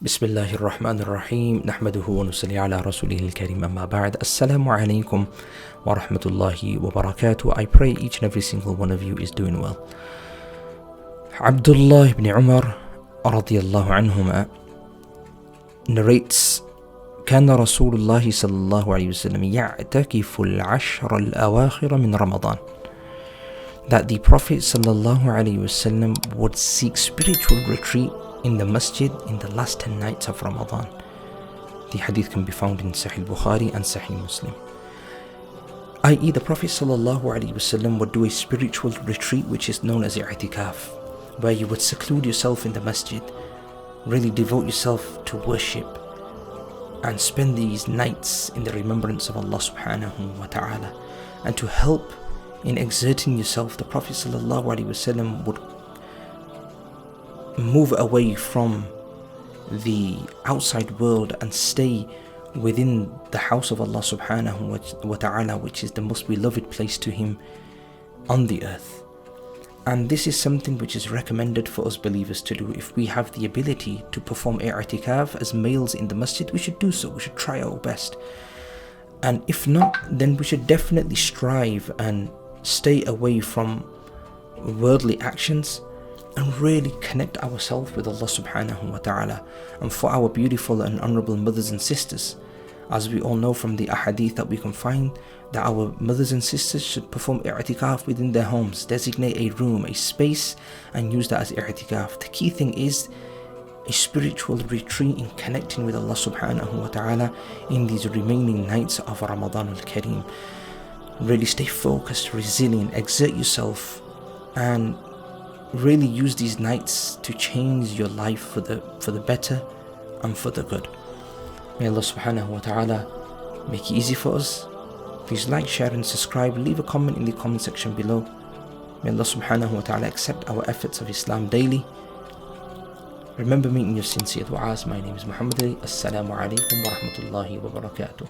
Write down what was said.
بسم الله الرحمن الرحيم نحمده ونصلي على رسوله الكريم أما بعد السلام عليكم ورحمة الله وبركاته. I pray each and every single one of you is doing well. Abdullah ibn Umar رضي الله عنهما narrates كان رسول الله صلى الله عليه وسلم يعتكف العشر الأواخر من رمضان, that the Prophet صلى الله عليه وسلم would seek spiritual retreat in the masjid in the last 10 nights of Ramadan. The hadith can be found in Saheeh al-Bukhari and Saheeh Muslim. I.e., the Prophet ﷺ would do a spiritual retreat which is known as i'tikaf, where you would seclude yourself in the masjid, really devote yourself to worship, and spend these nights in the remembrance of Allah subhanahu wa ta'ala. And to help in exerting yourself, the Prophet ﷺ would move away from the outside world and stay within the house of Allah subhanahu wa ta'ala, which is the most beloved place to him on the earth. And this is something which is recommended for us believers to do. If we have the ability to perform i'tikaf as males in the masjid, we should do so. We should try our best. And if not, then we should definitely strive and stay away from worldly actions and really connect ourselves with Allah subhanahu wa ta'ala. And for our beautiful and honorable mothers and sisters, as we all know from the ahadith that we can find, that our mothers and sisters should perform i'tikaf within their homes, designate a room, a space, and use that as i'tikaf. The key thing is a spiritual retreat in connecting with Allah subhanahu wa ta'ala in these remaining nights of Ramadan al-Kareem. Really stay focused, resilient, exert yourself, and really use these nights to change your life for the better and for the good. May Allah subhanahu wa ta'ala make it easy for us. Please like, share and subscribe. Leave a comment in the comment section below. May Allah subhanahu wa ta'ala accept our efforts of Islam daily. Remember me in your sincere du'as. My name is Muhammad Ali. Assalamu alaikum wa rahmatullahi wa barakatuh.